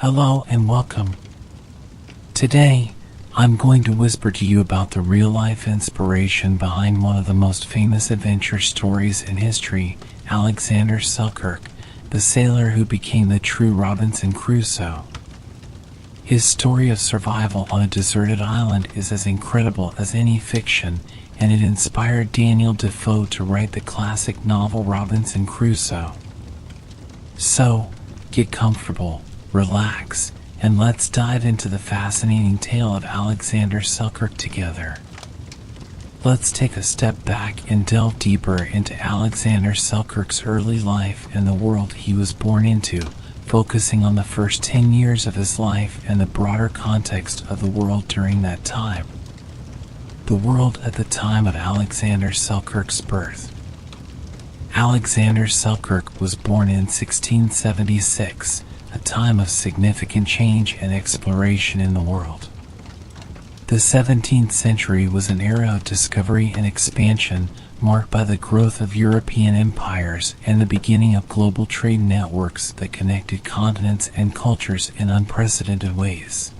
Hello and welcome. Today, I'm going to whisper to you about the real-life inspiration behind one of the most famous adventure stories in history, Alexander Selkirk, the sailor who became the true Robinson Crusoe. His story of survival on a deserted island is as incredible as any fiction, and it inspired Daniel Defoe to write the classic novel Robinson Crusoe. So, get comfortable, relax, and let's dive into the fascinating tale of Alexander Selkirk together. Let's take a step back and delve deeper into Alexander Selkirk's early life and the world he was born into, focusing on the first 10 years of his life and the broader context of the world during that time. The world at the time of Alexander Selkirk's birth. Alexander Selkirk was born in 1676, a time of significant change and exploration in the world. The 17th century was an era of discovery and expansion, marked by the growth of European empires and the beginning of global trade networks that connected continents and cultures in unprecedented ways.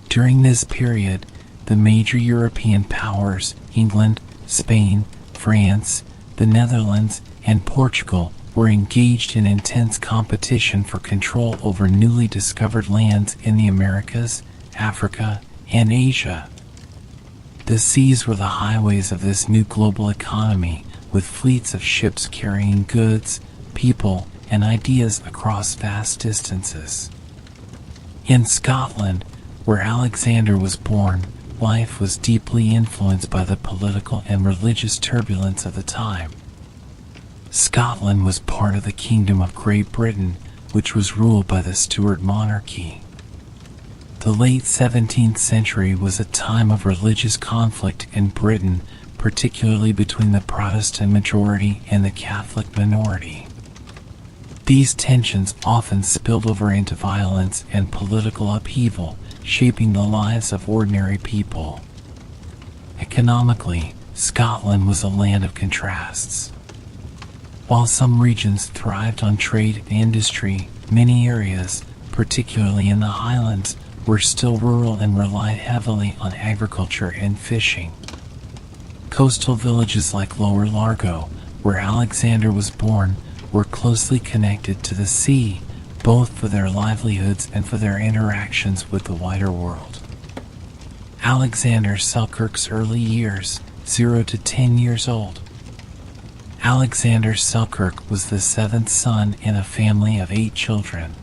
During this period, the major European powers, England, Spain, France, the Netherlands, and Portugal, were engaged in intense competition for control over newly discovered lands in the Americas, Africa, and Asia. The seas were the highways of this new global economy, with fleets of ships carrying goods, people, and ideas across vast distances. In Scotland, where Alexander was born, life was deeply influenced by the political and religious turbulence of the time. Scotland was part of the Kingdom of Great Britain, which was ruled by the Stuart monarchy. The late 17th century was a time of religious conflict in Britain, particularly between the Protestant majority and the Catholic minority. These tensions often spilled over into violence and political upheaval, shaping the lives of ordinary people. Economically, Scotland was a land of contrasts. While some regions thrived on trade and industry, many areas, particularly in the Highlands, were still rural and relied heavily on agriculture and fishing. Coastal villages like Lower Largo, where Alexander was born, were closely connected to the sea, both for their livelihoods and for their interactions with the wider world. Alexander Selkirk's early years, 0 to 10 years old. Alexander Selkirk was the seventh son in a family of 8 children.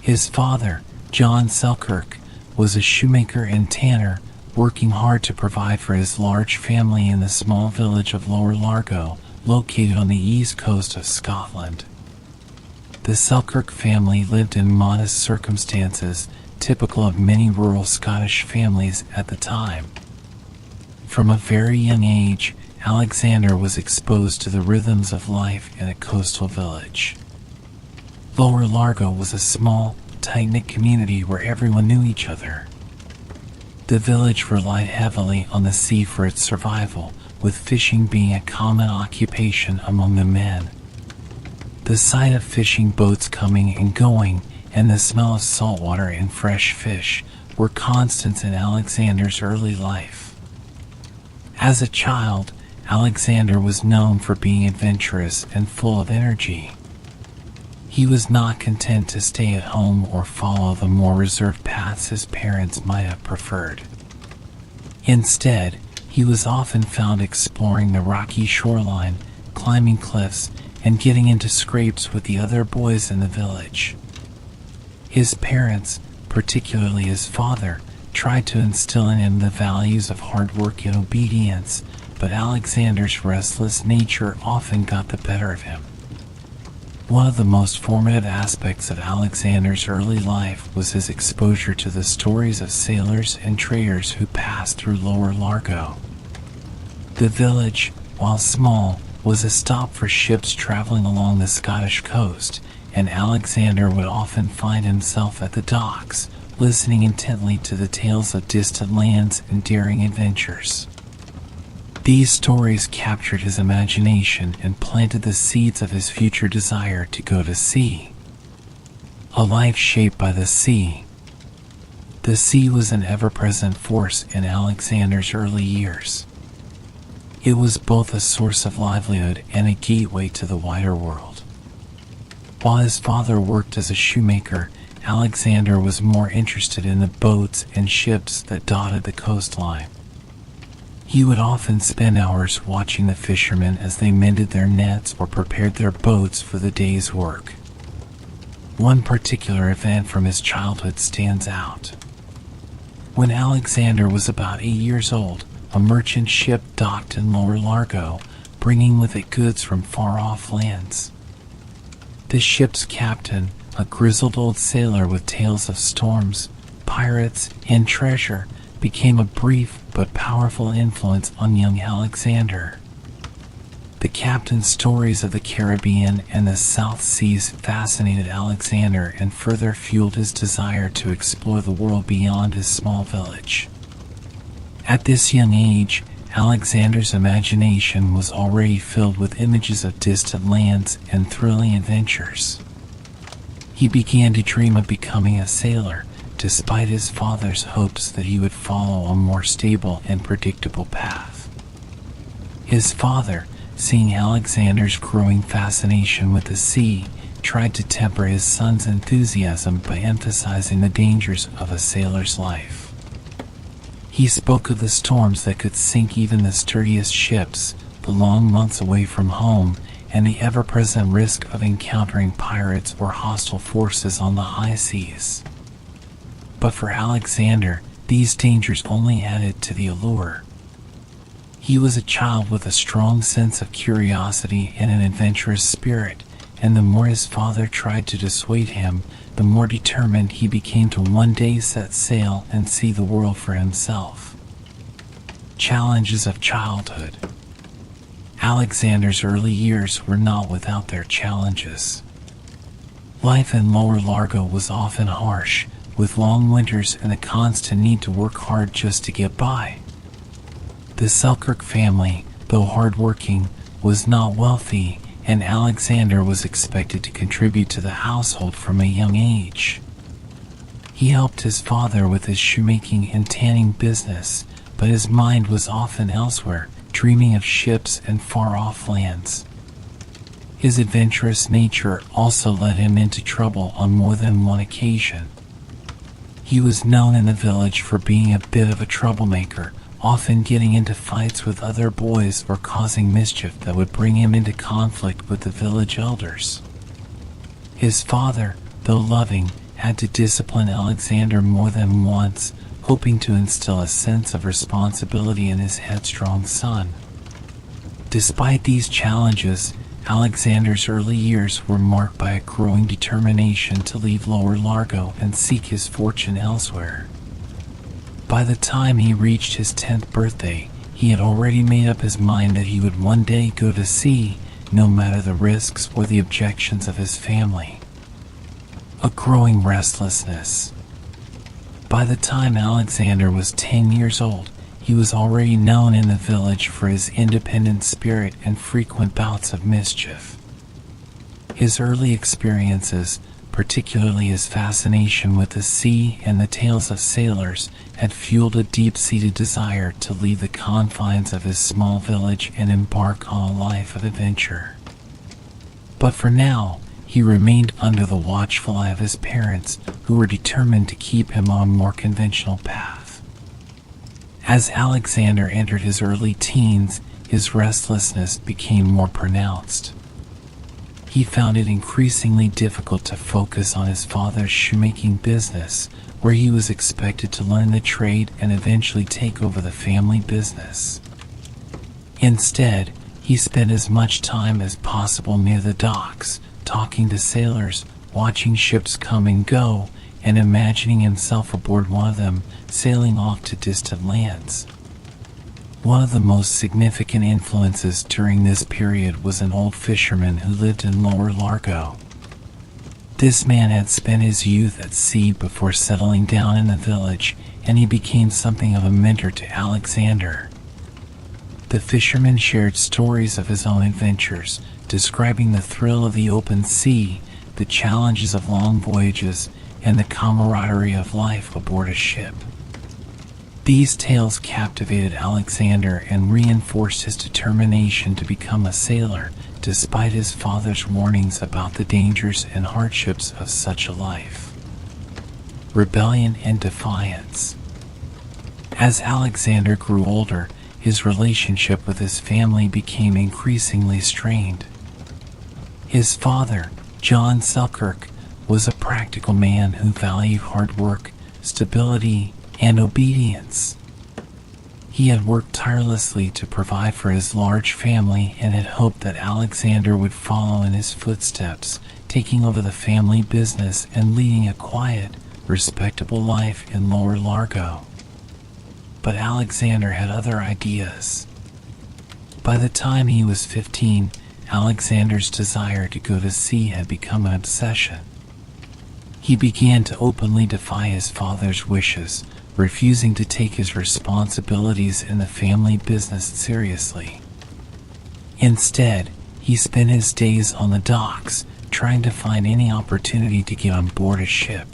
His father, John Selkirk, was a shoemaker and tanner, working hard to provide for his large family in the small village of Lower Largo, located on the east coast of Scotland. The Selkirk family lived in modest circumstances, typical of many rural Scottish families at the time. From a very young age, Alexander was exposed to the rhythms of life in a coastal village. Lower Largo was a small, tight-knit community where everyone knew each other. The village relied heavily on the sea for its survival, with fishing being a common occupation among the men. The sight of fishing boats coming and going, and the smell of saltwater and fresh fish, were constants in Alexander's early life. As a child, Alexander was known for being adventurous and full of energy. He was not content to stay at home or follow the more reserved paths his parents might have preferred. Instead, he was often found exploring the rocky shoreline, climbing cliffs, and getting into scrapes with the other boys in the village. His parents, particularly his father, tried to instill in him the values of hard work and obedience, but Alexander's restless nature often got the better of him. One of the most formative aspects of Alexander's early life was his exposure to the stories of sailors and traders who passed through Lower Largo. The village, while small, was a stop for ships traveling along the Scottish coast, and Alexander would often find himself at the docks, listening intently to the tales of distant lands and daring adventures. These stories captured his imagination and planted the seeds of his future desire to go to sea. A life shaped by the sea. The sea was an ever-present force in Alexander's early years. It was both a source of livelihood and a gateway to the wider world. While his father worked as a shoemaker, Alexander was more interested in the boats and ships that dotted the coastline. He would often spend hours watching the fishermen as they mended their nets or prepared their boats for the day's work. One particular event from his childhood stands out. When Alexander was about 8 years old, a merchant ship docked in Lower Largo, bringing with it goods from far-off lands. The ship's captain, a grizzled old sailor with tales of storms, pirates, and treasure, became a brief but powerful influence on young Alexander. The captain's stories of the Caribbean and the South Seas fascinated Alexander and further fueled his desire to explore the world beyond his small village. At this young age, Alexander's imagination was already filled with images of distant lands and thrilling adventures. He began to dream of becoming a sailor, despite his father's hopes that he would follow a more stable and predictable path. His father, seeing Alexander's growing fascination with the sea, tried to temper his son's enthusiasm by emphasizing the dangers of a sailor's life. He spoke of the storms that could sink even the sturdiest ships, the long months away from home, and the ever-present risk of encountering pirates or hostile forces on the high seas. But for Alexander, these dangers only added to the allure. He was a child with a strong sense of curiosity and an adventurous spirit, and the more his father tried to dissuade him, the more determined he became to one day set sail and see the world for himself. Challenges of childhood. Alexander's early years were not without their challenges. Life in Lower Largo was often harsh, with long winters and a constant need to work hard just to get by. The Selkirk family, though hardworking, was not wealthy, and Alexander was expected to contribute to the household from a young age. He helped his father with his shoemaking and tanning business, but his mind was often elsewhere, dreaming of ships and far-off lands. His adventurous nature also led him into trouble on more than one occasion. He was known in the village for being a bit of a troublemaker, often getting into fights with other boys or causing mischief that would bring him into conflict with the village elders. His father, though loving, had to discipline Alexander more than once, hoping to instill a sense of responsibility in his headstrong son. Despite these challenges, Alexander's early years were marked by a growing determination to leave Lower Largo and seek his fortune elsewhere. By the time he reached his 10th birthday, he had already made up his mind that he would one day go to sea, no matter the risks or the objections of his family. A growing restlessness. By the time Alexander was 10 years old, he was already known in the village for his independent spirit and frequent bouts of mischief. His early experiences, particularly his fascination with the sea and the tales of sailors, had fueled a deep-seated desire to leave the confines of his small village and embark on a life of adventure. But for now, he remained under the watchful eye of his parents, who were determined to keep him on a more conventional path. As Alexander entered his early teens, his restlessness became more pronounced. He found it increasingly difficult to focus on his father's shoemaking business, where he was expected to learn the trade and eventually take over the family business. Instead, he spent as much time as possible near the docks, talking to sailors, watching ships come and go, and imagining himself aboard one of them, sailing off to distant lands. One of the most significant influences during this period was an old fisherman who lived in Lower Largo. This man had spent his youth at sea before settling down in the village, and he became something of a mentor to Alexander. The fisherman shared stories of his own adventures, describing the thrill of the open sea, the challenges of long voyages, and the camaraderie of life aboard a ship. These tales captivated Alexander and reinforced his determination to become a sailor, despite his father's warnings about the dangers and hardships of such a life. Rebellion and defiance. As Alexander grew older, his relationship with his family became increasingly strained. His father, John Selkirk, was a practical man who valued hard work, stability, and obedience. He had worked tirelessly to provide for his large family and had hoped that Alexander would follow in his footsteps, taking over the family business and leading a quiet, respectable life in Lower Largo. But Alexander had other ideas. By the time he was 15, Alexander's desire to go to sea had become an obsession. He began to openly defy his father's wishes, refusing to take his responsibilities in the family business seriously. Instead, he spent his days on the docks, trying to find any opportunity to get on board a ship.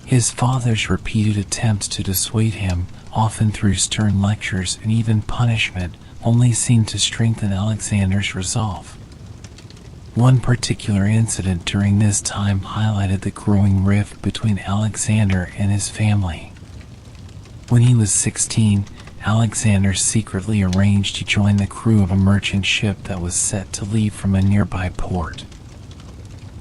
His father's repeated attempts to dissuade him, often through stern lectures and even punishment, only seemed to strengthen Alexander's resolve. One particular incident during this time highlighted the growing rift between Alexander and his family. When he was 16, Alexander secretly arranged to join the crew of a merchant ship that was set to leave from a nearby port.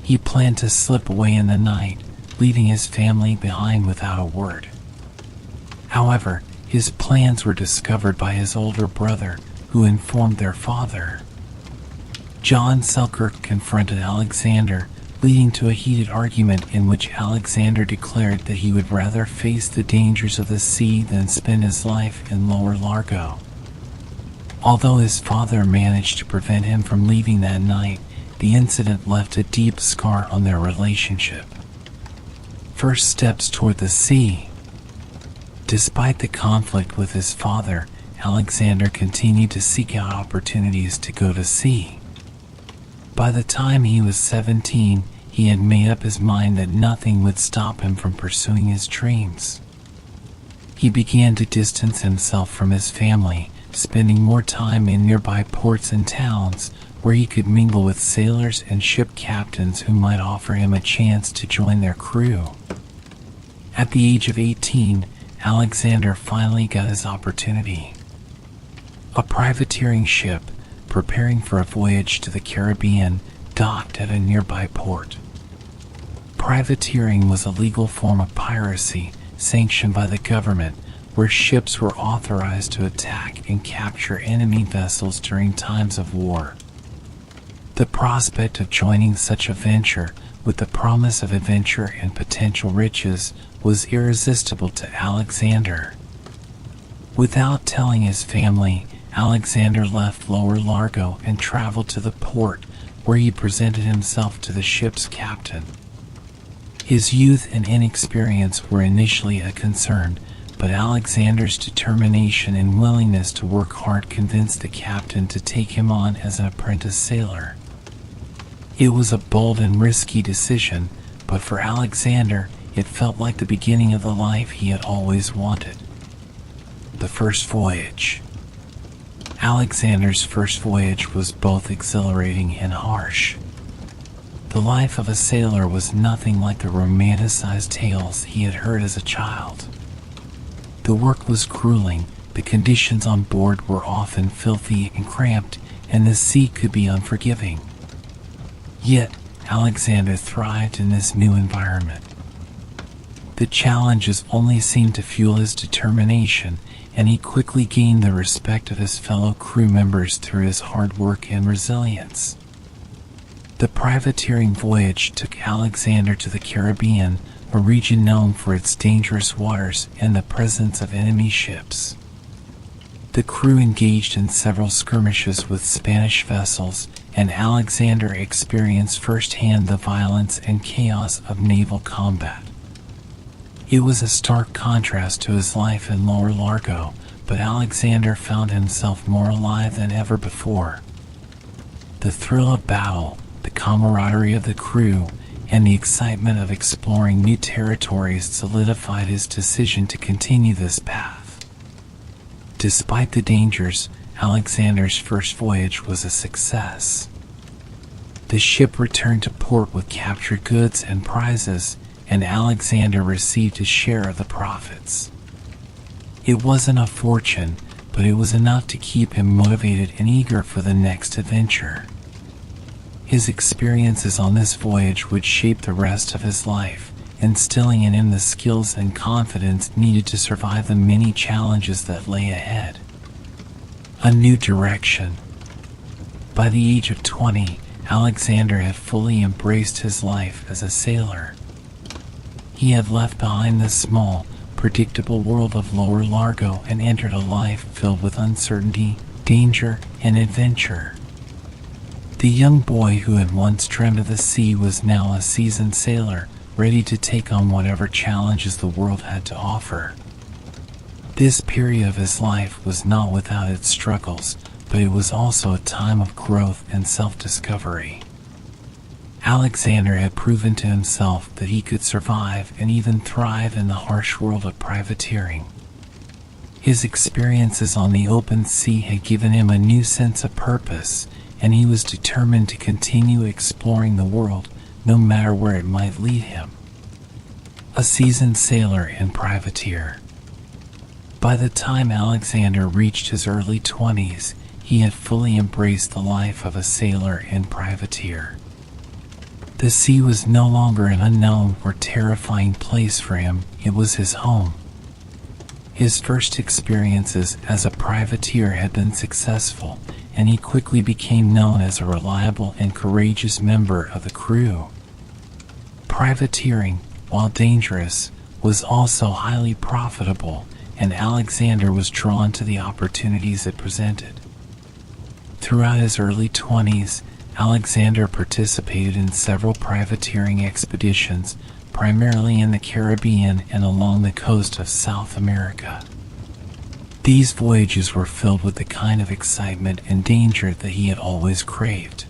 He planned to slip away in the night, leaving his family behind without a word. However, his plans were discovered by his older brother, who informed their father. John Selkirk confronted Alexander, leading to a heated argument in which Alexander declared that he would rather face the dangers of the sea than spend his life in Lower Largo. Although his father managed to prevent him from leaving that night, the incident left a deep scar on their relationship. First steps toward the sea. Despite the conflict with his father, Alexander continued to seek out opportunities to go to sea. By the time he was 17, he had made up his mind that nothing would stop him from pursuing his dreams. He began to distance himself from his family, spending more time in nearby ports and towns where he could mingle with sailors and ship captains who might offer him a chance to join their crew. At the age of 18, Alexander finally got his opportunity. A privateering ship, preparing for a voyage to the Caribbean, docked at a nearby port. Privateering was a legal form of piracy sanctioned by the government, where ships were authorized to attack and capture enemy vessels during times of war. The prospect of joining such a venture, with the promise of adventure and potential riches, was irresistible to Alexander. Without telling his family, Alexander left Lower Largo and traveled to the port, where he presented himself to the ship's captain. His youth and inexperience were initially a concern, but Alexander's determination and willingness to work hard convinced the captain to take him on as an apprentice sailor. It was a bold and risky decision, but for Alexander, it felt like the beginning of the life he had always wanted. The first voyage. Alexander's first voyage was both exhilarating and harsh. The life of a sailor was nothing like the romanticized tales he had heard as a child. The work was grueling, the conditions on board were often filthy and cramped, and the sea could be unforgiving. Yet, Alexander thrived in this new environment. The challenges only seemed to fuel his determination, and he quickly gained the respect of his fellow crew members through his hard work and resilience. The privateering voyage took Alexander to the Caribbean, a region known for its dangerous waters and the presence of enemy ships. The crew engaged in several skirmishes with Spanish vessels, and Alexander experienced firsthand the violence and chaos of naval combat. It was a stark contrast to his life in Lower Largo, but Alexander found himself more alive than ever before. The thrill of battle, the camaraderie of the crew and the excitement of exploring new territories solidified his decision to continue this path. Despite the dangers, Alexander's first voyage was a success. The ship returned to port with captured goods and prizes, and Alexander received his share of the profits. It wasn't a fortune, but it was enough to keep him motivated and eager for the next adventure. His experiences on this voyage would shape the rest of his life, instilling in him the skills and confidence needed to survive the many challenges that lay ahead. A new direction. By the age of 20, Alexander had fully embraced his life as a sailor. He had left behind the small, predictable world of Lower Largo and entered a life filled with uncertainty, danger, and adventure. The young boy who had once dreamed of the sea was now a seasoned sailor, ready to take on whatever challenges the world had to offer. This period of his life was not without its struggles, but it was also a time of growth and self-discovery. Alexander had proven to himself that he could survive and even thrive in the harsh world of privateering. His experiences on the open sea had given him a new sense of purpose, and he was determined to continue exploring the world, no matter where it might lead him. A seasoned sailor and privateer. By the time Alexander reached his early 20s, he had fully embraced the life of a sailor and privateer. The sea was no longer an unknown or terrifying place for him, it was his home. His first experiences as a privateer had been successful, and he quickly became known as a reliable and courageous member of the crew. Privateering, while dangerous, was also highly profitable, and Alexander was drawn to the opportunities it presented. Throughout his early 20s, Alexander participated in several privateering expeditions, primarily in the Caribbean and along the coast of South America. These voyages were filled with the kind of excitement and danger that he had always craved.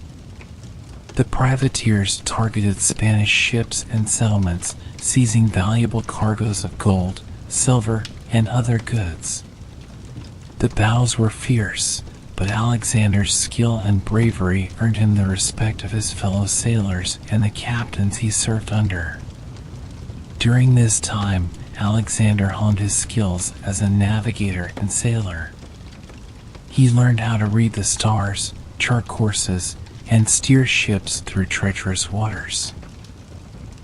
The privateers targeted Spanish ships and settlements, seizing valuable cargoes of gold, silver, and other goods. The battles were fierce, but Alexander's skill and bravery earned him the respect of his fellow sailors and the captains he served under. During this time, Alexander honed his skills as a navigator and sailor. He learned how to read the stars, chart courses, and steer ships through treacherous waters.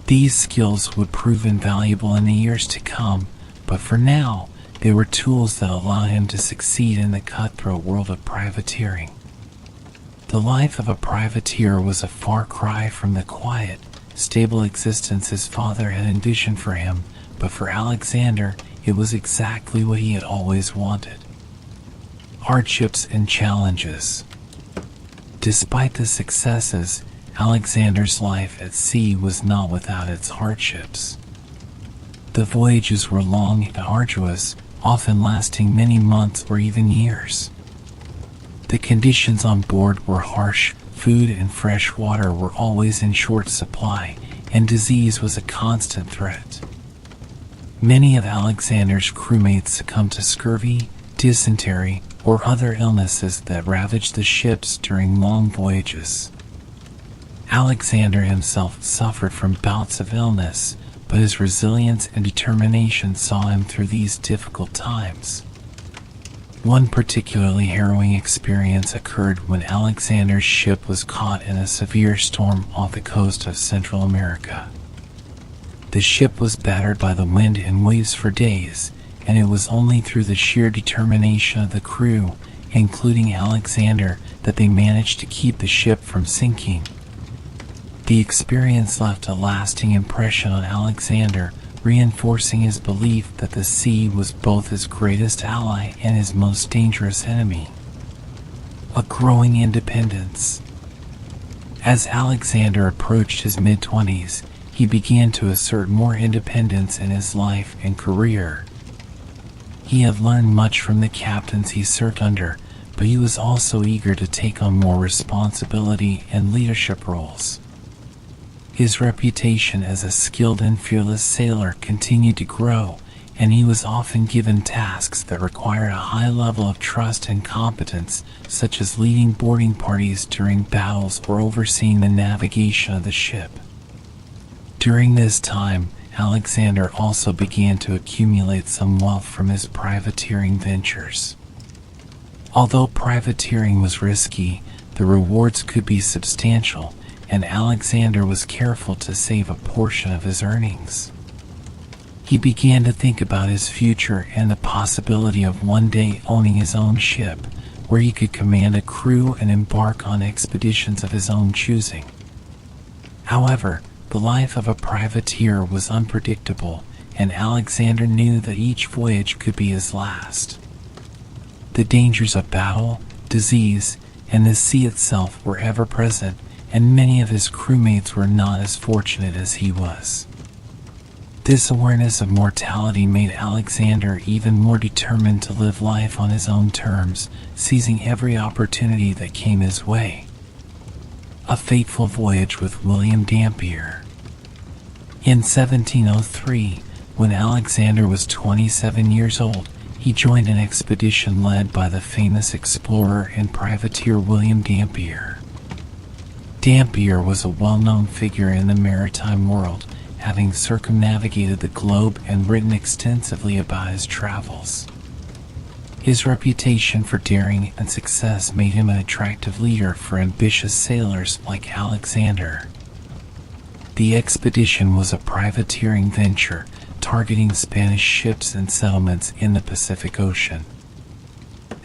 These skills would prove invaluable in the years to come, but for now, they were tools that allowed him to succeed in the cutthroat world of privateering. The life of a privateer was a far cry from the quiet, stable existence his father had envisioned for him, but for Alexander, it was exactly what he had always wanted. Hardships and challenges. Despite the successes, Alexander's life at sea was not without its hardships. The voyages were long and arduous, often lasting many months or even years. The conditions on board were harsh, food and fresh water were always in short supply, and disease was a constant threat. Many of Alexander's crewmates succumbed to scurvy, dysentery, or other illnesses that ravaged the ships during long voyages. Alexander himself suffered from bouts of illness, but his resilience and determination saw him through these difficult times. One particularly harrowing experience occurred when Alexander's ship was caught in a severe storm off the coast of Central America. The ship was battered by the wind and waves for days, and it was only through the sheer determination of the crew, including Alexander, that they managed to keep the ship from sinking. The experience left a lasting impression on Alexander, reinforcing his belief that the sea was both his greatest ally and his most dangerous enemy. A growing independence. As Alexander approached his mid-20s, he began to assert more independence in his life and career. He had learned much from the captains he served under, but he was also eager to take on more responsibility and leadership roles. His reputation as a skilled and fearless sailor continued to grow, and he was often given tasks that required a high level of trust and competence, such as leading boarding parties during battles or overseeing the navigation of the ship. During this time, Alexander also began to accumulate some wealth from his privateering ventures. Although privateering was risky, the rewards could be substantial, and Alexander was careful to save a portion of his earnings. He began to think about his future and the possibility of one day owning his own ship, where he could command a crew and embark on expeditions of his own choosing. However, the life of a privateer was unpredictable, and Alexander knew that each voyage could be his last. The dangers of battle, disease, and the sea itself were ever present, and many of his crewmates were not as fortunate as he was. This awareness of mortality made Alexander even more determined to live life on his own terms, seizing every opportunity that came his way. A fateful voyage with William Dampier. In 1703, when Alexander was 27 years old, he joined an expedition led by the famous explorer and privateer William Dampier. Dampier was a well-known figure in the maritime world, having circumnavigated the globe and written extensively about his travels. His reputation for daring and success made him an attractive leader for ambitious sailors like Alexander. The expedition was a privateering venture, targeting Spanish ships and settlements in the Pacific Ocean.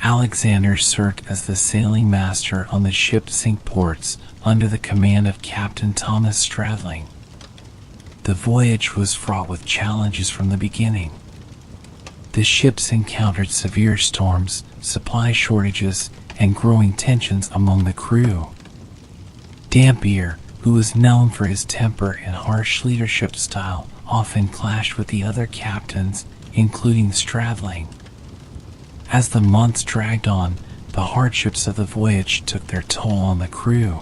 Alexander served as the sailing master on the ship Cinque Ports under the command of Captain Thomas Stradling. The voyage was fraught with challenges from the beginning. The ships encountered severe storms, supply shortages, and growing tensions among the crew. Dampier, who was known for his temper and harsh leadership style, often clashed with the other captains, including Stradling. As the months dragged on, the hardships of the voyage took their toll on the crew.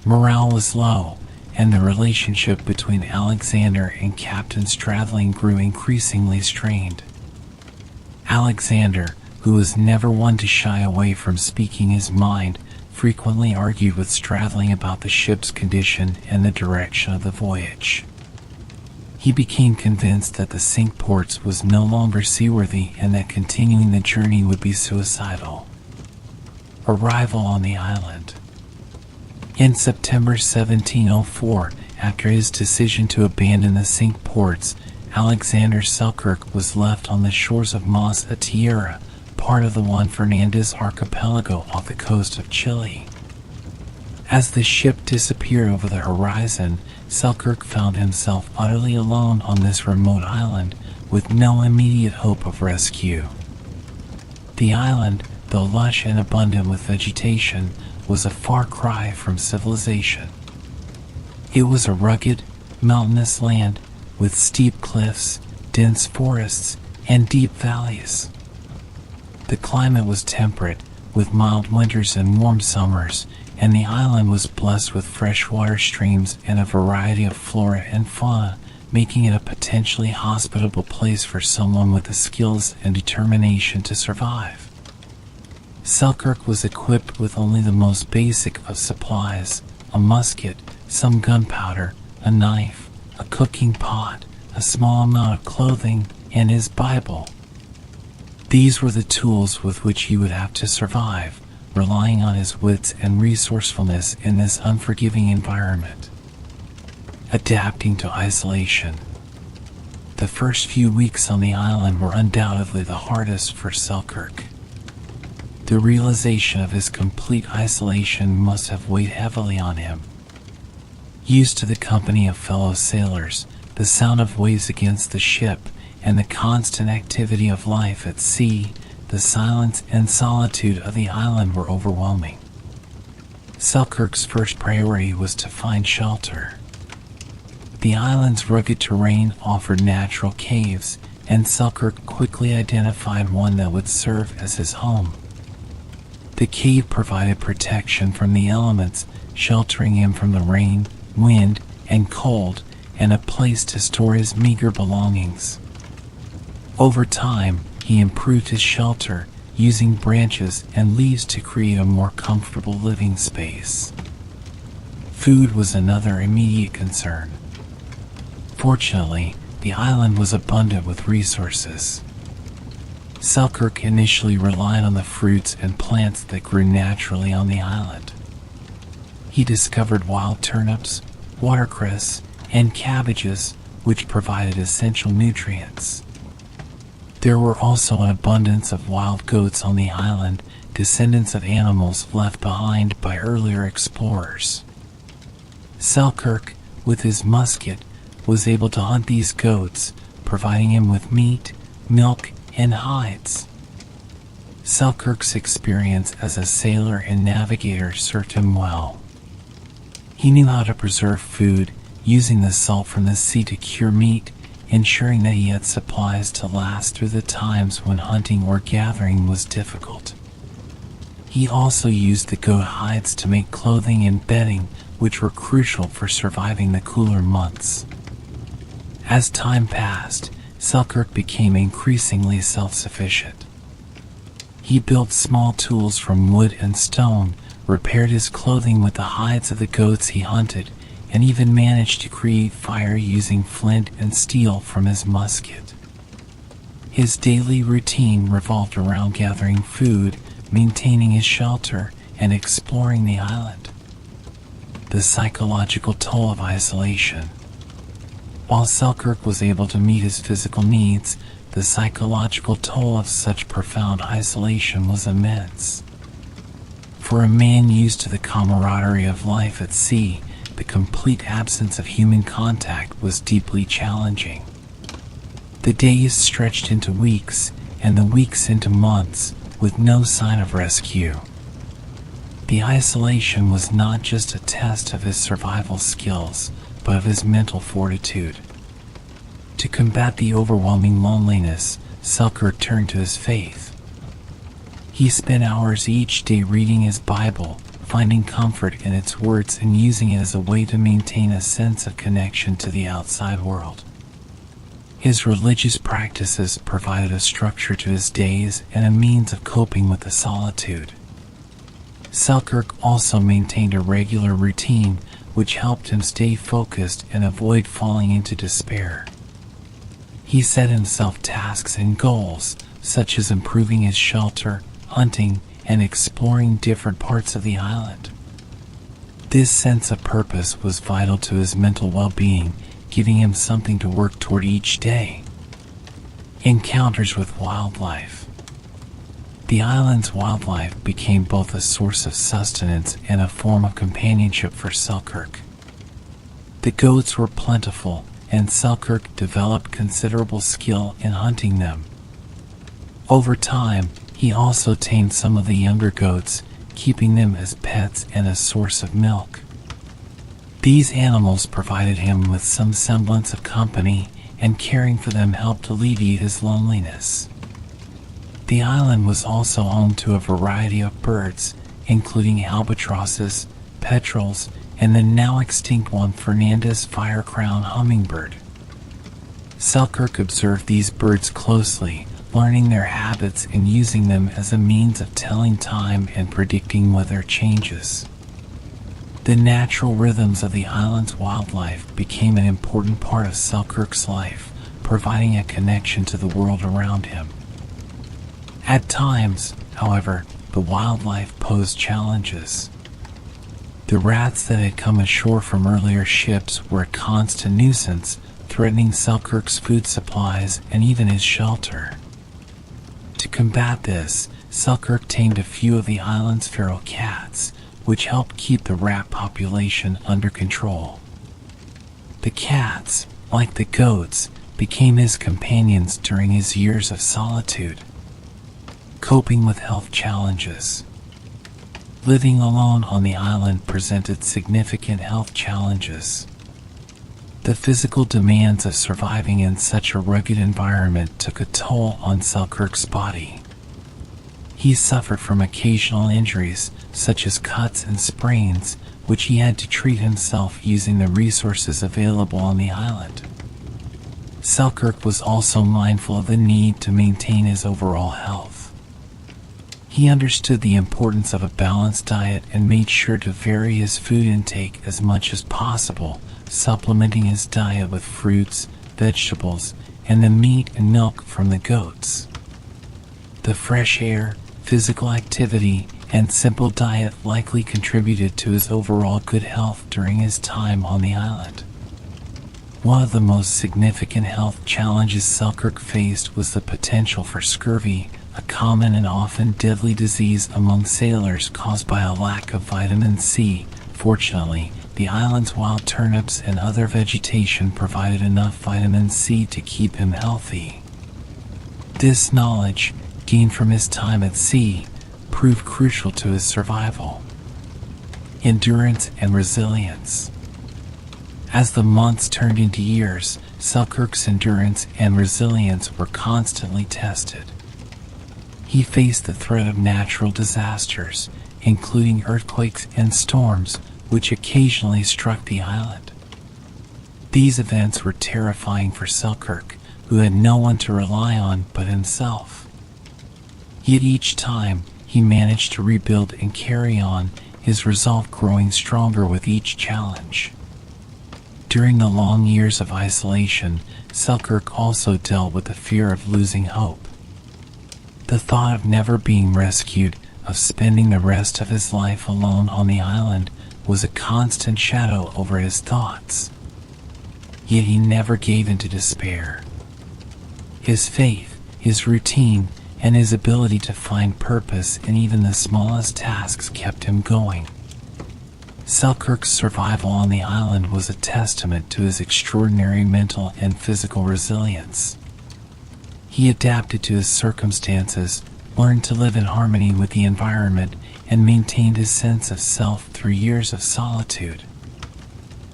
Morale was low, and the relationship between Alexander and Captain Stradling grew increasingly strained. Alexander, who was never one to shy away from speaking his mind, frequently argued with Stradling about the ship's condition and the direction of the voyage. He became convinced that the Cinque Ports was no longer seaworthy and that continuing the journey would be suicidal. Arrival on the island. In September 1704, after his decision to abandon the Cinque Ports, Alexander Selkirk was left on the shores of Mas a Tierra, part of the Juan Fernandez archipelago off the coast of Chile. As the ship disappeared over the horizon, Selkirk found himself utterly alone on this remote island, with no immediate hope of rescue. The island, though lush and abundant with vegetation, was a far cry from civilization. It was a rugged, mountainous land with steep cliffs, dense forests, and deep valleys. The climate was temperate, with mild winters and warm summers, and the island was blessed with freshwater streams and a variety of flora and fauna, making it a potentially hospitable place for someone with the skills and determination to survive. Selkirk was equipped with only the most basic of supplies: a musket, some gunpowder, a knife, a cooking pot, a small amount of clothing, and his Bible. These were the tools with which he would have to survive, relying on his wits and resourcefulness in this unforgiving environment. Adapting to isolation. The first few weeks on the island were undoubtedly the hardest for Selkirk. The realization of his complete isolation must have weighed heavily on him. Used to the company of fellow sailors, the sound of waves against the ship, and the constant activity of life at sea, the silence and solitude of the island were overwhelming. Selkirk's first priority was to find shelter. The island's rugged terrain offered natural caves, and Selkirk quickly identified one that would serve as his home. The cave provided protection from the elements, sheltering him from the rain, wind, and cold, and a place to store his meager belongings. Over time, he improved his shelter, using branches and leaves to create a more comfortable living space. Food was another immediate concern. Fortunately, the island was abundant with resources. Selkirk initially relied on the fruits and plants that grew naturally on the island. He discovered wild turnips, watercress, and cabbages, which provided essential nutrients. There were also an abundance of wild goats on the island, descendants of animals left behind by earlier explorers. Selkirk, with his musket, was able to hunt these goats, providing him with meat, milk, and hides. Selkirk's experience as a sailor and navigator served him well. He knew how to preserve food, using the salt from the sea to cure meat, ensuring that he had supplies to last through the times when hunting or gathering was difficult. He also used the goat hides to make clothing and bedding, which were crucial for surviving the cooler months. As time passed, Selkirk became increasingly self-sufficient. He built small tools from wood and stone, repaired his clothing with the hides of the goats he hunted, and even managed to create fire using flint and steel from his musket. His daily routine revolved around gathering food, maintaining his shelter, and exploring the island. The psychological toll of isolation. While Selkirk was able to meet his physical needs, the psychological toll of such profound isolation was immense. For a man used to the camaraderie of life at sea, the complete absence of human contact was deeply challenging. The days stretched into weeks, and the weeks into months, with no sign of rescue. The isolation was not just a test of his survival skills, but of his mental fortitude. To combat the overwhelming loneliness, Selkirk turned to his faith. He spent hours each day reading his Bible, finding comfort in its words and using it as a way to maintain a sense of connection to the outside world. His religious practices provided a structure to his days and a means of coping with the solitude. Selkirk also maintained a regular routine, which helped him stay focused and avoid falling into despair. He set himself tasks and goals, such as improving his shelter, hunting, and exploring different parts of the island. This sense of purpose was vital to his mental well-being, giving him something to work toward each day. Encounters with wildlife. The island's wildlife became both a source of sustenance and a form of companionship for Selkirk. The goats were plentiful, and Selkirk developed considerable skill in hunting them. Over time, he also tamed some of the younger goats, keeping them as pets and a source of milk. These animals provided him with some semblance of company, and caring for them helped alleviate his loneliness. The island was also home to a variety of birds, including albatrosses, petrels, and the now extinct one Fernandez fire-crowned hummingbird. Selkirk observed these birds closely, learning their habits and using them as a means of telling time and predicting weather changes. The natural rhythms of the island's wildlife became an important part of Selkirk's life, providing a connection to the world around him. At times, however, the wildlife posed challenges. The rats that had come ashore from earlier ships were a constant nuisance, threatening Selkirk's food supplies and even his shelter. To combat this, Selkirk tamed a few of the island's feral cats, which helped keep the rat population under control. The cats, like the goats, became his companions during his years of solitude. Coping with health challenges. Living alone on the island presented significant health challenges. The physical demands of surviving in such a rugged environment took a toll on Selkirk's body. He suffered from occasional injuries, such as cuts and sprains, which he had to treat himself using the resources available on the island. Selkirk was also mindful of the need to maintain his overall health. He understood the importance of a balanced diet and made sure to vary his food intake as much as possible, supplementing his diet with fruits, vegetables, and the meat and milk from the goats. The fresh air, physical activity, and simple diet likely contributed to his overall good health during his time on the island. One of the most significant health challenges Selkirk faced was the potential for scurvy, a common and often deadly disease among sailors caused by a lack of vitamin C. Fortunately, the island's wild turnips and other vegetation provided enough vitamin C to keep him healthy. This knowledge, gained from his time at sea, proved crucial to his survival. Endurance and resilience. As the months turned into years, Selkirk's endurance and resilience were constantly tested. He faced the threat of natural disasters, including earthquakes and storms, which occasionally struck the island. These events were terrifying for Selkirk, who had no one to rely on but himself. Yet each time, he managed to rebuild and carry on, his resolve growing stronger with each challenge. During the long years of isolation, Selkirk also dealt with the fear of losing hope. The thought of never being rescued, of spending the rest of his life alone on the island, was a constant shadow over his thoughts. Yet he never gave in to despair. His faith, his routine, and his ability to find purpose in even the smallest tasks kept him going. Selkirk's survival on the island was a testament to his extraordinary mental and physical resilience. He adapted to his circumstances, learned to live in harmony with the environment, and maintained his sense of self through years of solitude.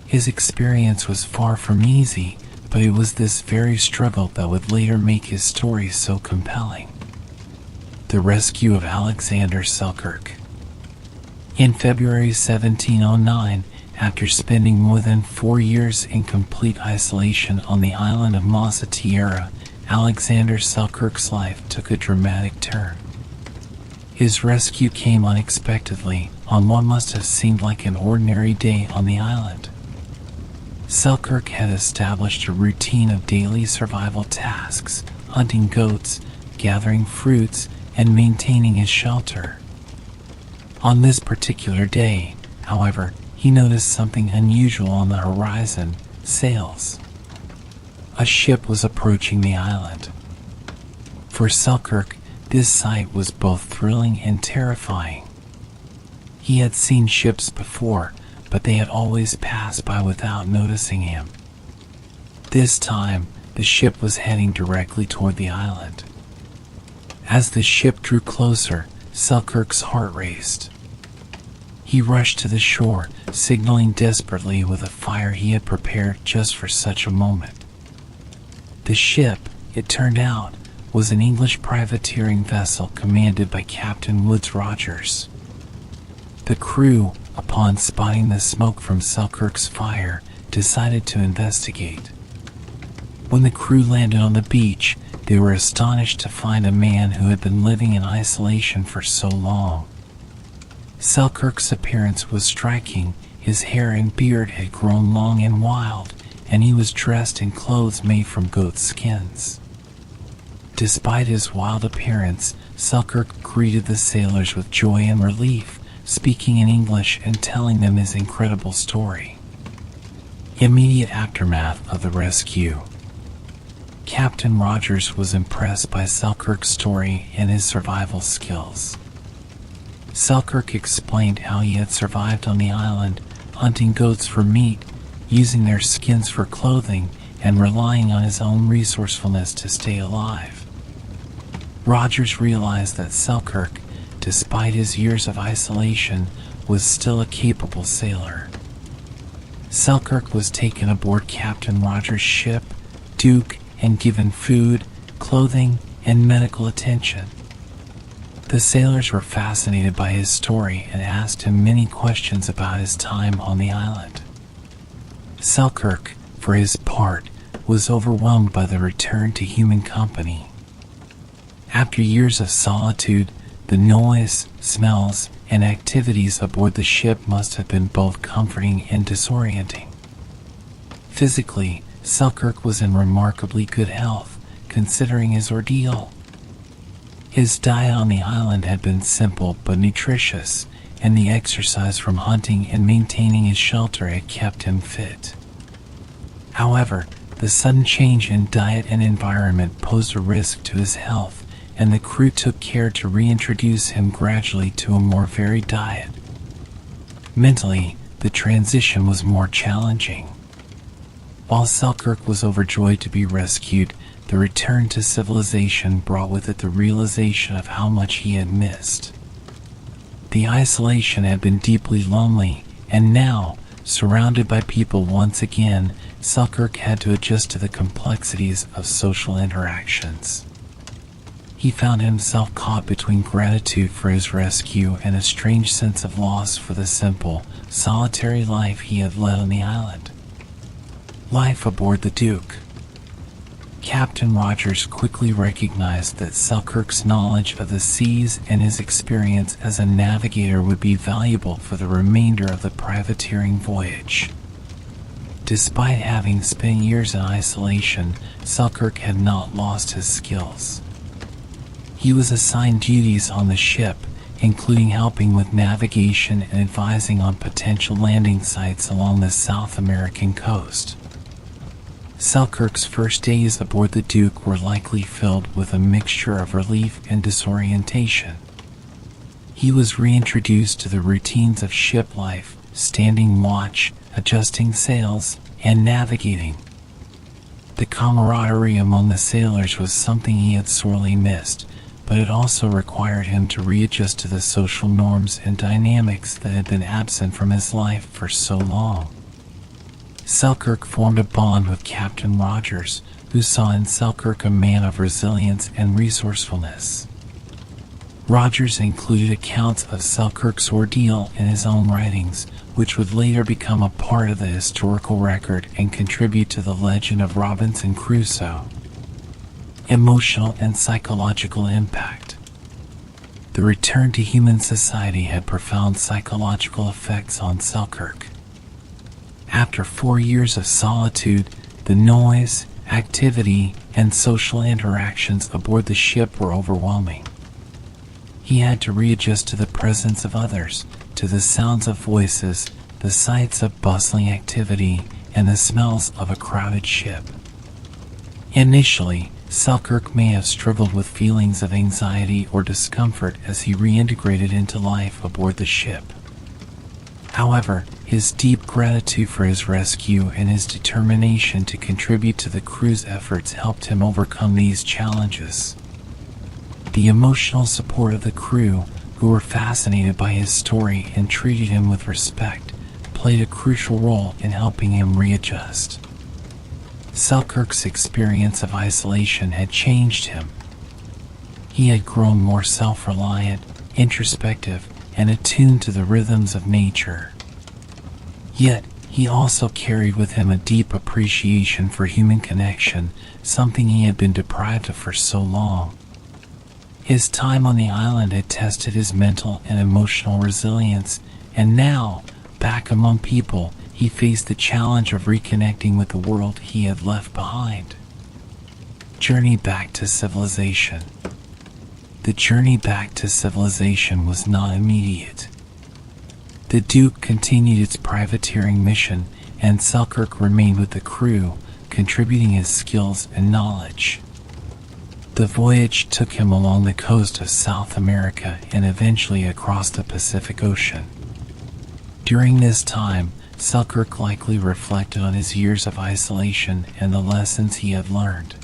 His experience was far from easy, but it was this very struggle that would later make his story so compelling. The rescue of Alexander Selkirk. In February 1709, after spending more than 4 years in complete isolation on the island of Massa Tierra, Alexander Selkirk's life took a dramatic turn. His rescue came unexpectedly, on what must have seemed like an ordinary day on the island. Selkirk had established a routine of daily survival tasks, hunting goats, gathering fruits, and maintaining his shelter. On this particular day, however, he noticed something unusual on the horizon: sails. A ship was approaching the island. For Selkirk, this sight was both thrilling and terrifying. He had seen ships before, but they had always passed by without noticing him. This time, the ship was heading directly toward the island. As the ship drew closer, Selkirk's heart raced. He rushed to the shore, signaling desperately with a fire he had prepared just for such a moment. The ship, it turned out, was an English privateering vessel commanded by Captain Woodes Rogers. The crew, upon spotting the smoke from Selkirk's fire, decided to investigate. When the crew landed on the beach, they were astonished to find a man who had been living in isolation for so long. Selkirk's appearance was striking. His hair and beard had grown long and wild, and he was dressed in clothes made from goat skins. Despite his wild appearance, Selkirk greeted the sailors with joy and relief, speaking in English and telling them his incredible story. Immediate aftermath of the rescue. Captain Rogers was impressed by Selkirk's story and his survival skills. Selkirk explained how he had survived on the island, hunting goats for meat, using their skins for clothing, and relying on his own resourcefulness to stay alive. Rogers realized that Selkirk, despite his years of isolation, was still a capable sailor. Selkirk was taken aboard Captain Rogers' ship, Duke, and given food, clothing, and medical attention. The sailors were fascinated by his story and asked him many questions about his time on the island. Selkirk, for his part, was overwhelmed by the return to human company. After years of solitude, the noise, smells, and activities aboard the ship must have been both comforting and disorienting. Physically, Selkirk was in remarkably good health, considering his ordeal. His diet on the island had been simple but nutritious, and the exercise from hunting and maintaining his shelter had kept him fit. However, the sudden change in diet and environment posed a risk to his health, and the crew took care to reintroduce him gradually to a more varied diet. Mentally, the transition was more challenging. While Selkirk was overjoyed to be rescued, the return to civilization brought with it the realization of how much he had missed. The isolation had been deeply lonely, and now, surrounded by people once again, Selkirk had to adjust to the complexities of social interactions. He found himself caught between gratitude for his rescue and a strange sense of loss for the simple, solitary life he had led on the island. Life aboard the Duke. Captain Rogers quickly recognized that Selkirk's knowledge of the seas and his experience as a navigator would be valuable for the remainder of the privateering voyage. Despite having spent years in isolation, Selkirk had not lost his skills. He was assigned duties on the ship, including helping with navigation and advising on potential landing sites along the South American coast. Selkirk's first days aboard the Duke were likely filled with a mixture of relief and disorientation. He was reintroduced to the routines of ship life, standing watch, adjusting sails, and navigating. The camaraderie among the sailors was something he had sorely missed, but it also required him to readjust to the social norms and dynamics that had been absent from his life for so long. Selkirk formed a bond with Captain Rogers, who saw in Selkirk a man of resilience and resourcefulness. Rogers included accounts of Selkirk's ordeal in his own writings, which would later become a part of the historical record and contribute to the legend of Robinson Crusoe. Emotional and psychological impact. The return to human society had profound psychological effects on Selkirk. After 4 years of solitude, the noise, activity, and social interactions aboard the ship were overwhelming. He had to readjust to the presence of others, to the sounds of voices, the sights of bustling activity, and the smells of a crowded ship. Initially, Selkirk may have struggled with feelings of anxiety or discomfort as he reintegrated into life aboard the ship. However, his deep gratitude for his rescue and his determination to contribute to the crew's efforts helped him overcome these challenges. The emotional support of the crew, who were fascinated by his story and treated him with respect, played a crucial role in helping him readjust. Selkirk's experience of isolation had changed him. He had grown more self-reliant, introspective, and attuned to the rhythms of nature. Yet, he also carried with him a deep appreciation for human connection, something he had been deprived of for so long. His time on the island had tested his mental and emotional resilience, and now, back among people, he faced the challenge of reconnecting with the world he had left behind. Journey back to civilization. The journey back to civilization was not immediate. The Duke continued its privateering mission, and Selkirk remained with the crew, contributing his skills and knowledge. The voyage took him along the coast of South America and eventually across the Pacific Ocean. During this time, Selkirk likely reflected on his years of isolation and the lessons he had learned.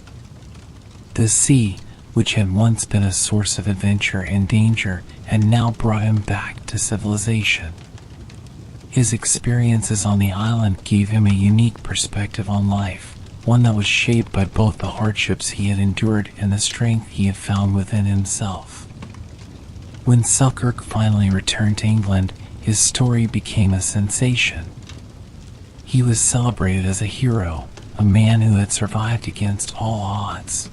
The sea, which had once been a source of adventure and danger, had now brought him back to civilization. His experiences on the island gave him a unique perspective on life, one that was shaped by both the hardships he had endured and the strength he had found within himself. When Selkirk finally returned to England, his story became a sensation. He was celebrated as a hero, a man who had survived against all odds.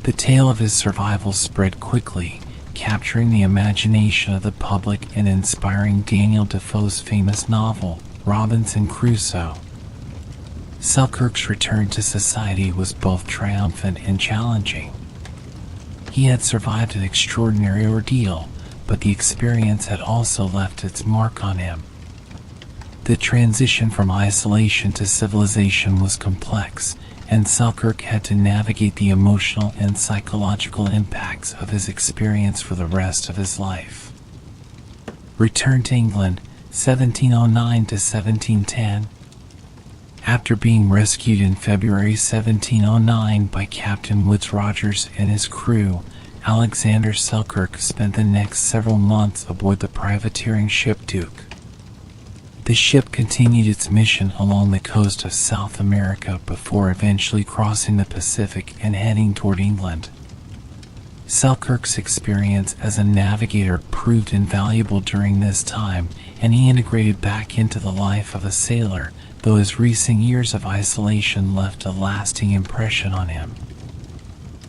The tale of his survival spread quickly, capturing the imagination of the public and inspiring Daniel Defoe's famous novel, Robinson Crusoe. Selkirk's return to society was both triumphant and challenging. He had survived an extraordinary ordeal, but the experience had also left its mark on him. The transition from isolation to civilization was complex, and Selkirk had to navigate the emotional and psychological impacts of his experience for the rest of his life. Return to England, 1709 to 1710. After being rescued in February 1709 by Captain Woodes Rogers and his crew, Alexander Selkirk spent the next several months aboard the privateering ship Duke. The ship continued its mission along the coast of South America before eventually crossing the Pacific and heading toward England. Selkirk's experience as a navigator proved invaluable during this time, and he integrated back into the life of a sailor, though his recent years of isolation left a lasting impression on him.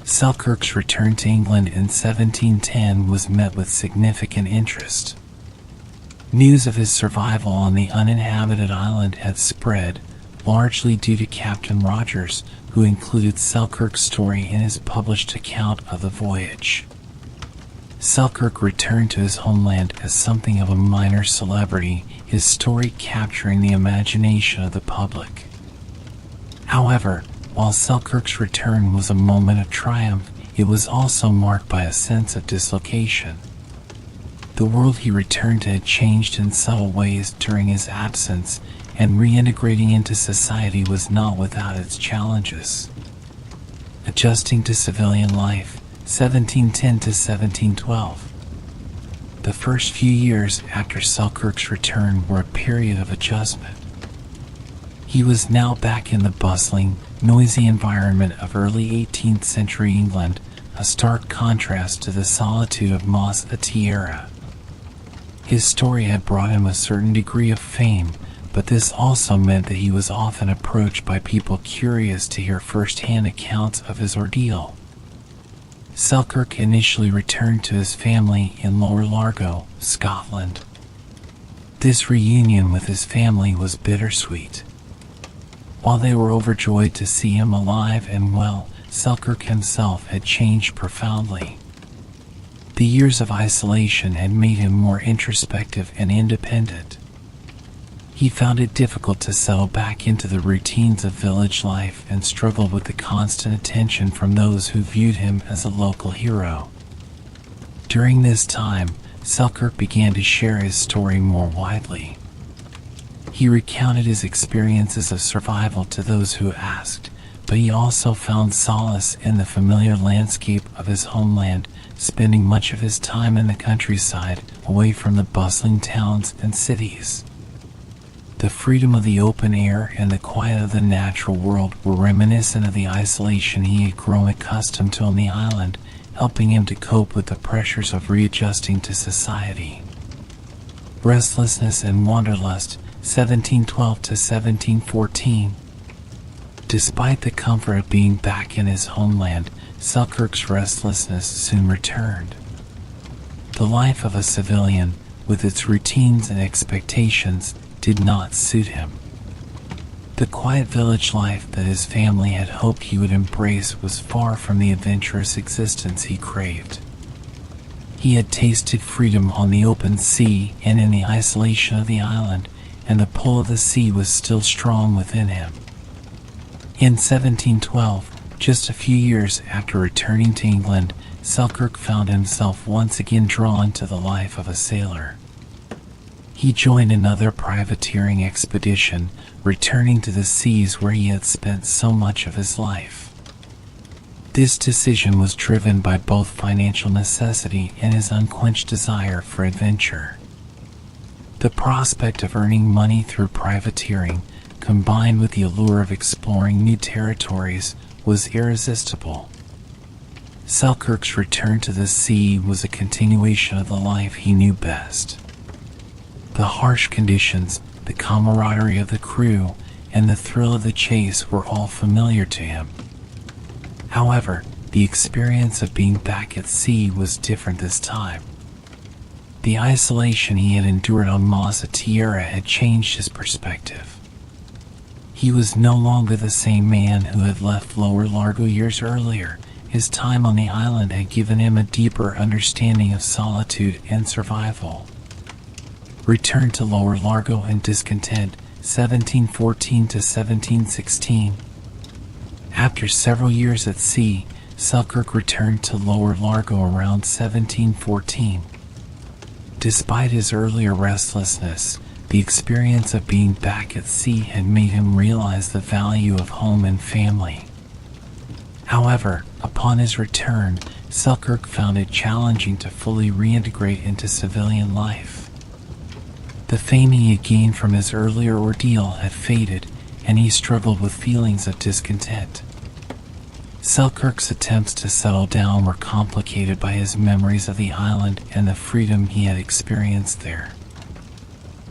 Selkirk's return to England in 1710 was met with significant interest. News of his survival on the uninhabited island had spread, largely due to Captain Rogers, who included Selkirk's story in his published account of the voyage. Selkirk returned to his homeland as something of a minor celebrity, his story capturing the imagination of the public. However, while Selkirk's return was a moment of triumph, it was also marked by a sense of dislocation. The world he returned to had changed in subtle ways during his absence, and reintegrating into society was not without its challenges. Adjusting to civilian life, 1710 to 1712. The first few years after Selkirk's return were a period of adjustment. He was now back in the bustling, noisy environment of early 18th century England, a stark contrast to the solitude of Mos Tierra. His story had brought him a certain degree of fame, but this also meant that he was often approached by people curious to hear first-hand accounts of his ordeal. Selkirk initially returned to his family in Lower Largo, Scotland. This reunion with his family was bittersweet. While they were overjoyed to see him alive and well, Selkirk himself had changed profoundly. The years of isolation had made him more introspective and independent. He found it difficult to settle back into the routines of village life and struggled with the constant attention from those who viewed him as a local hero. During this time, Selkirk began to share his story more widely. He recounted his experiences of survival to those who asked, but he also found solace in the familiar landscape of his homeland, spending much of his time in the countryside, away from the bustling towns and cities. The freedom of the open air and the quiet of the natural world were reminiscent of the isolation he had grown accustomed to on the island, helping him to cope with the pressures of readjusting to society. Restlessness and wanderlust, 1712 to 1714. Despite the comfort of being back in his homeland, Selkirk's restlessness soon returned. The life of a civilian, with its routines and expectations, did not suit him. The quiet village life that his family had hoped he would embrace was far from the adventurous existence he craved. He had tasted freedom on the open sea and in the isolation of the island, and the pull of the sea was still strong within him. In 1712, just a few years after returning to England, Selkirk found himself once again drawn to the life of a sailor. He joined another privateering expedition, returning to the seas where he had spent so much of his life. This decision was driven by both financial necessity and his unquenched desire for adventure. The prospect of earning money through privateering, combined with the allure of exploring new territories, was irresistible. Selkirk's return to the sea was a continuation of the life he knew best. The harsh conditions, the camaraderie of the crew, and the thrill of the chase were all familiar to him. However, the experience of being back at sea was different this time. The isolation he had endured on Masa Tierra had changed his perspective. He was no longer the same man who had left Lower Largo years earlier. His time on the island had given him a deeper understanding of solitude and survival. Return to Lower Largo and discontent, 1714 to 1716. After several years at sea, Selkirk returned to Lower Largo around 1714. Despite his earlier restlessness, the experience of being back at sea had made him realize the value of home and family. However, upon his return, Selkirk found it challenging to fully reintegrate into civilian life. The fame he had gained from his earlier ordeal had faded, and he struggled with feelings of discontent. Selkirk's attempts to settle down were complicated by his memories of the island and the freedom he had experienced there.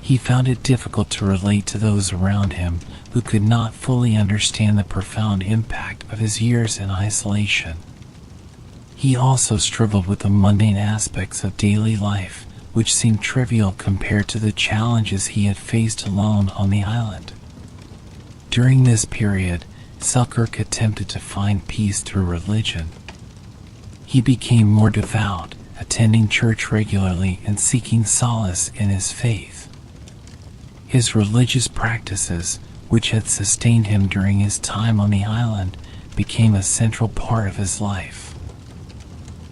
He found it difficult to relate to those around him who could not fully understand the profound impact of his years in isolation. He also struggled with the mundane aspects of daily life, which seemed trivial compared to the challenges he had faced alone on the island. During this period, Selkirk attempted to find peace through religion. He became more devout, attending church regularly and seeking solace in his faith. His religious practices, which had sustained him during his time on the island, became a central part of his life.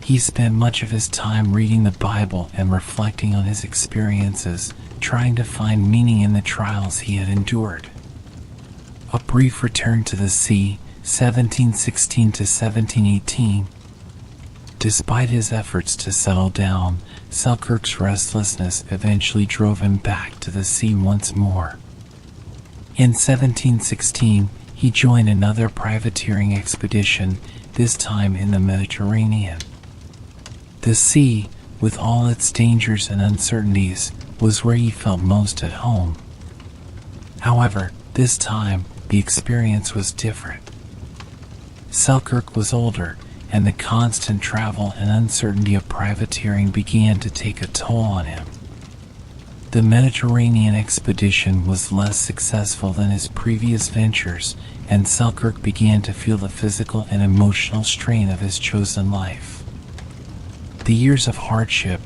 He spent much of his time reading the Bible and reflecting on his experiences, trying to find meaning in the trials he had endured. A brief return to the sea, 1716 to 1718. Despite his efforts to settle down, Selkirk's restlessness eventually drove him back to the sea once more. In 1716, he joined another privateering expedition, this time in the Mediterranean. The sea, with all its dangers and uncertainties, was where he felt most at home. However, this time, the experience was different. Selkirk was older, and the constant travel and uncertainty of privateering began to take a toll on him. The Mediterranean expedition was less successful than his previous ventures, and Selkirk began to feel the physical and emotional strain of his chosen life. The years of hardship,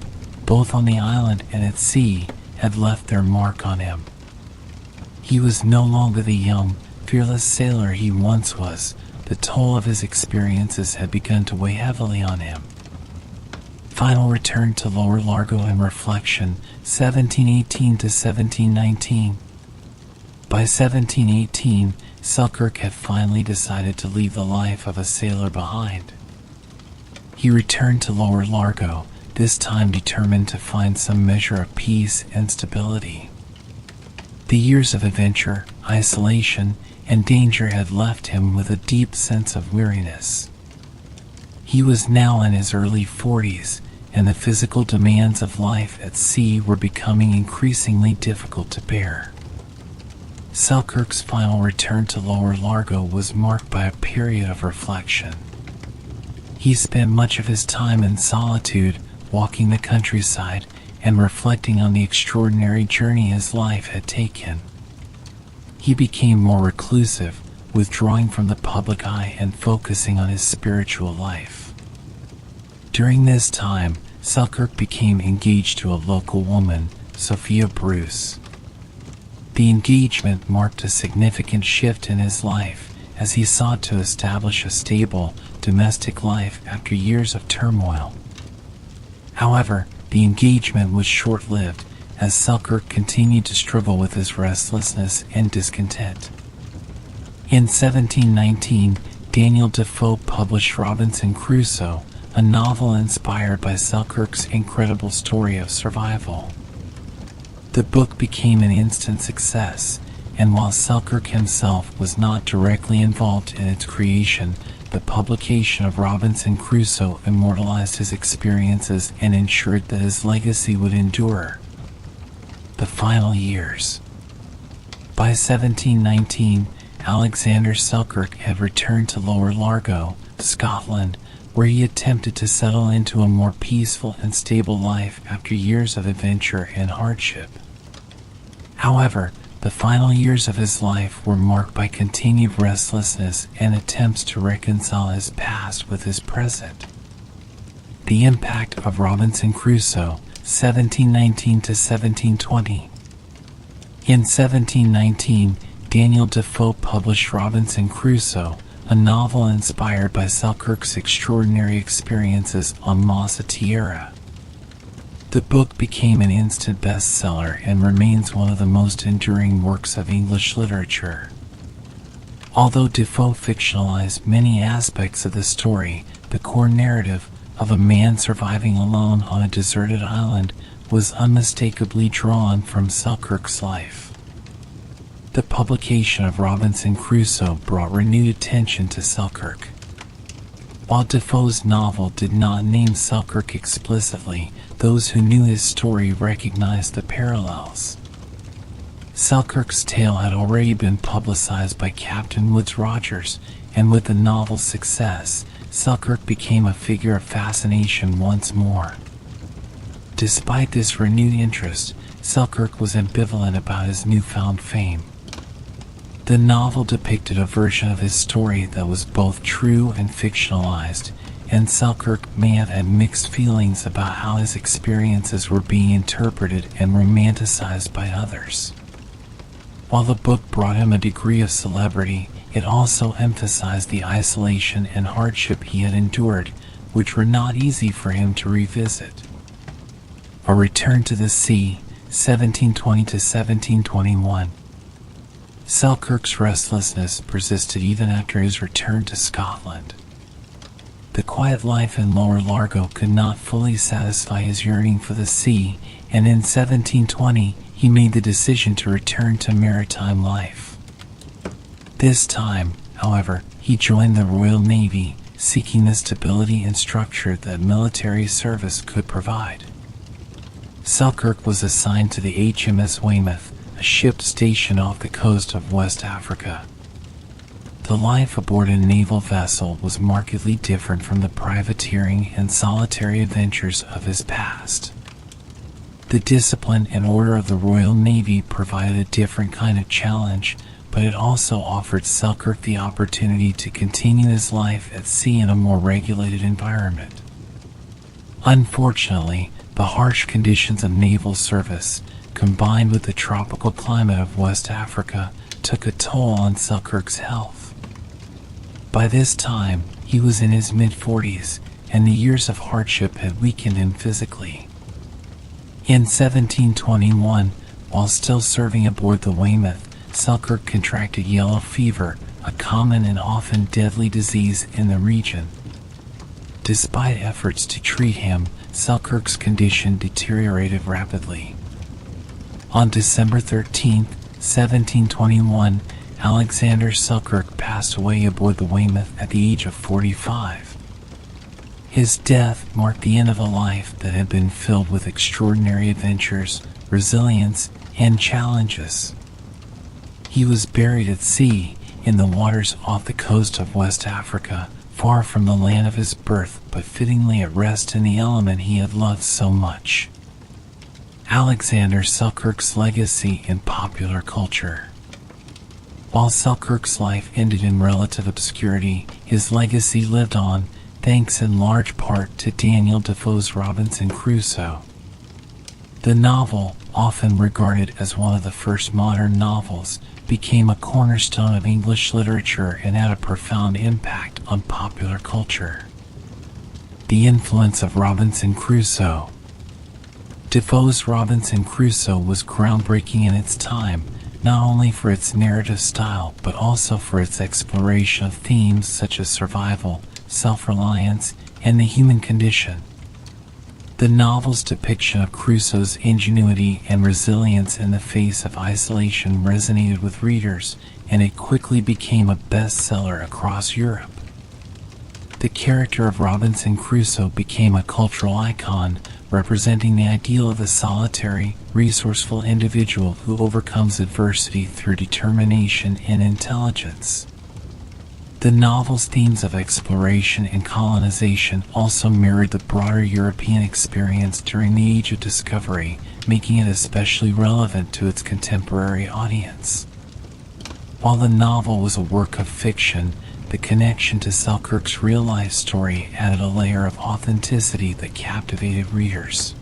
both on the island and at sea, had left their mark on him. He was no longer the young, fearless sailor he once was. The toll of his experiences had begun to weigh heavily on him. Final return to Lower Largo and reflection, 1718 to 1719. By 1718, Selkirk had finally decided to leave the life of a sailor behind. He returned to Lower Largo, this time determined to find some measure of peace and stability. The years of adventure, isolation, and danger had left him with a deep sense of weariness. He was now in his early 40s, and the physical demands of life at sea were becoming increasingly difficult to bear. Selkirk's final return to Lower Largo was marked by a period of reflection. He spent much of his time in solitude, walking the countryside, and reflecting on the extraordinary journey his life had taken. He became more reclusive, withdrawing from the public eye and focusing on his spiritual life. During this time, Selkirk became engaged to a local woman, Sophia Bruce. The engagement marked a significant shift in his life as he sought to establish a stable, domestic life after years of turmoil. However, the engagement was short-lived, as Selkirk continued to struggle with his restlessness and discontent. In 1719, Daniel Defoe published Robinson Crusoe, a novel inspired by Selkirk's incredible story of survival. The book became an instant success, and while Selkirk himself was not directly involved in its creation, the publication of Robinson Crusoe immortalized his experiences and ensured that his legacy would endure. The final years. By 1719, Alexander Selkirk had returned to Lower Largo, Scotland, where he attempted to settle into a more peaceful and stable life after years of adventure and hardship. However, the final years of his life were marked by continued restlessness and attempts to reconcile his past with his present. The impact of Robinson Crusoe, 1719 to 1720. In 1719, Daniel Defoe published Robinson Crusoe, a novel inspired by Selkirk's extraordinary experiences on Massa Tierra. The book became an instant bestseller and remains one of the most enduring works of English literature. Although Defoe fictionalized many aspects of the story, the core narrative of a man surviving alone on a deserted island was unmistakably drawn from Selkirk's life. The publication of Robinson Crusoe brought renewed attention to Selkirk. While Defoe's novel did not name Selkirk explicitly, those who knew his story recognized the parallels. Selkirk's tale had already been publicized by Captain Woodes Rogers, and with the novel's success, Selkirk became a figure of fascination once more. Despite this renewed interest, Selkirk was ambivalent about his newfound fame. The novel depicted a version of his story that was both true and fictionalized, and Selkirk may have had mixed feelings about how his experiences were being interpreted and romanticized by others. While the book brought him a degree of celebrity, it also emphasized the isolation and hardship he had endured, which were not easy for him to revisit. A Return to the Sea, 1720 to 1721. Selkirk's restlessness persisted even after his return to Scotland. The quiet life in Lower Largo could not fully satisfy his yearning for the sea, and in 1720 he made the decision to return to maritime life. This time, however, he joined the Royal Navy, seeking the stability and structure that military service could provide. Selkirk was assigned to the HMS Weymouth, a ship stationed off the coast of West Africa. The life aboard a naval vessel was markedly different from the privateering and solitary adventures of his past. The discipline and order of the Royal Navy provided a different kind of challenge, but it also offered Selkirk the opportunity to continue his life at sea in a more regulated environment. Unfortunately, the harsh conditions of naval service, combined with the tropical climate of West Africa, took a toll on Selkirk's health. By this time, he was in his mid-40s, and the years of hardship had weakened him physically. In 1721, while still serving aboard the Weymouth, Selkirk contracted yellow fever, a common and often deadly disease in the region. Despite efforts to treat him, Selkirk's condition deteriorated rapidly. On December 13, 1721, Alexander Selkirk passed away aboard the Weymouth at the age of 45. His death marked the end of a life that had been filled with extraordinary adventures, resilience, and challenges. He was buried at sea, in the waters off the coast of West Africa, far from the land of his birth, but fittingly at rest in the element he had loved so much. Alexander Selkirk's legacy in popular culture. While Selkirk's life ended in relative obscurity, his legacy lived on, thanks in large part to Daniel Defoe's Robinson Crusoe. The novel, often regarded as one of the first modern novels, became a cornerstone of English literature and had a profound impact on popular culture. The influence of Robinson Crusoe. Defoe's Robinson Crusoe was groundbreaking in its time, not only for its narrative style but also for its exploration of themes such as survival, self-reliance, and the human condition. The novel's depiction of Crusoe's ingenuity and resilience in the face of isolation resonated with readers, and it quickly became a bestseller across Europe. The character of Robinson Crusoe became a cultural icon, representing the ideal of a solitary, resourceful individual who overcomes adversity through determination and intelligence. The novel's themes of exploration and colonization also mirrored the broader European experience during the Age of Discovery, making it especially relevant to its contemporary audience. While the novel was a work of fiction, the connection to Selkirk's real-life story added a layer of authenticity that captivated readers.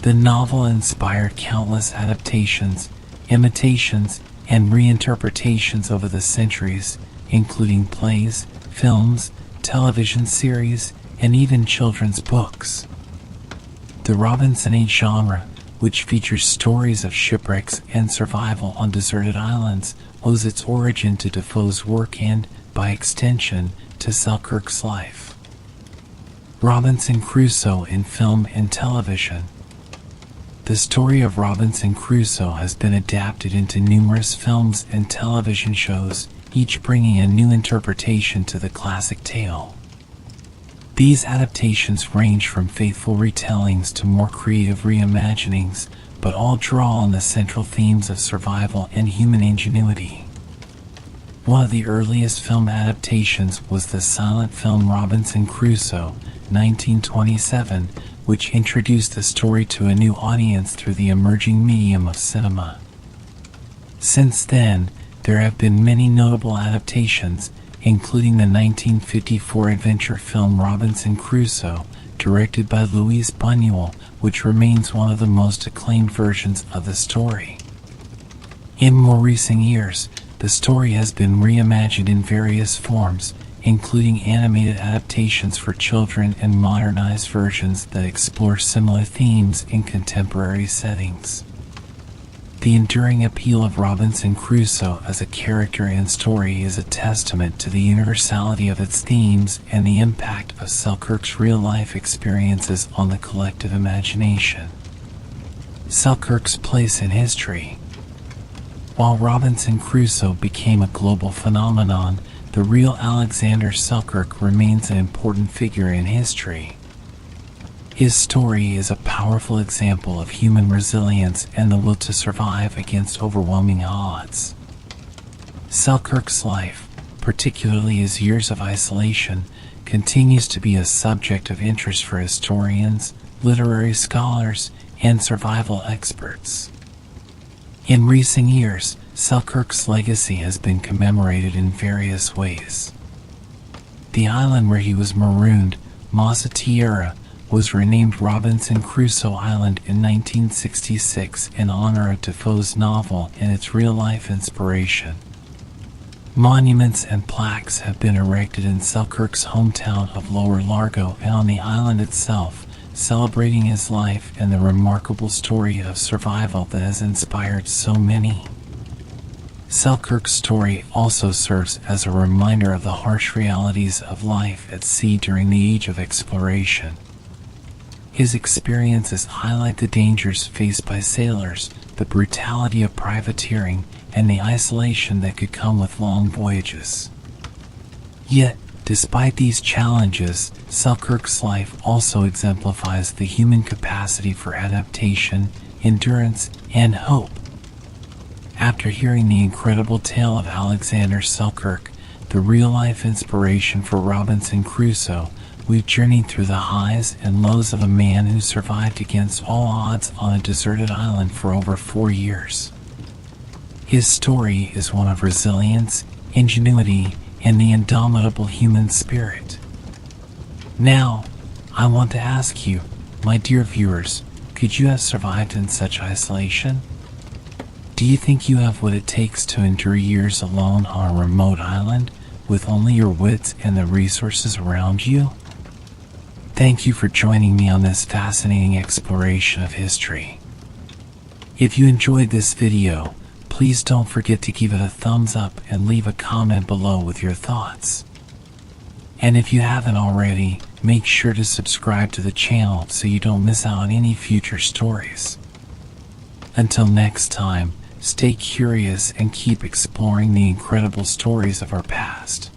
The novel inspired countless adaptations, imitations, and reinterpretations over the centuries, including plays, films, television series, and even children's books. The Robinson Age genre, which features stories of shipwrecks and survival on deserted islands, owes its origin to Defoe's work and, by extension, to Selkirk's life. Robinson Crusoe in film and television. The story of Robinson Crusoe has been adapted into numerous films and television shows, each bringing a new interpretation to the classic tale. These adaptations range from faithful retellings to more creative reimaginings, but all draw on the central themes of survival and human ingenuity. One of the earliest film adaptations was the silent film Robinson Crusoe, 1927, which introduced the story to a new audience through the emerging medium of cinema. Since then, there have been many notable adaptations, including the 1954 adventure film Robinson Crusoe, directed by Louise Buñuel, which remains one of the most acclaimed versions of the story. In more recent years, the story has been reimagined in various forms, including animated adaptations for children and modernized versions that explore similar themes in contemporary settings. The enduring appeal of Robinson Crusoe as a character and story is a testament to the universality of its themes and the impact of Selkirk's real-life experiences on the collective imagination. Selkirk's place in history. While Robinson Crusoe became a global phenomenon, the real Alexander Selkirk remains an important figure in history. His story is a powerful example of human resilience and the will to survive against overwhelming odds. Selkirk's life, particularly his years of isolation, continues to be a subject of interest for historians, literary scholars, and survival experts. In recent years, Selkirk's legacy has been commemorated in various ways. The island where he was marooned, Masa Tierra, was renamed Robinson Crusoe Island in 1966 in honor of Defoe's novel and its real-life inspiration. Monuments and plaques have been erected in Selkirk's hometown of Lower Largo and on the island itself, celebrating his life and the remarkable story of survival that has inspired so many. Selkirk's story also serves as a reminder of the harsh realities of life at sea during the Age of Exploration. His experiences highlight the dangers faced by sailors, the brutality of privateering, and the isolation that could come with long voyages. Yet, despite these challenges, Selkirk's life also exemplifies the human capacity for adaptation, endurance, and hope. After hearing the incredible tale of Alexander Selkirk, the real-life inspiration for Robinson Crusoe, we've journeyed through the highs and lows of a man who survived against all odds on a deserted island for over 4 years. His story is one of resilience, ingenuity, and the indomitable human spirit. Now, I want to ask you, my dear viewers, could you have survived in such isolation? Do you think you have what it takes to endure years alone on a remote island, with only your wits and the resources around you? Thank you for joining me on this fascinating exploration of history. If you enjoyed this video, please don't forget to give it a thumbs up and leave a comment below with your thoughts. And if you haven't already, make sure to subscribe to the channel so you don't miss out on any future stories. Until next time, stay curious and keep exploring the incredible stories of our past.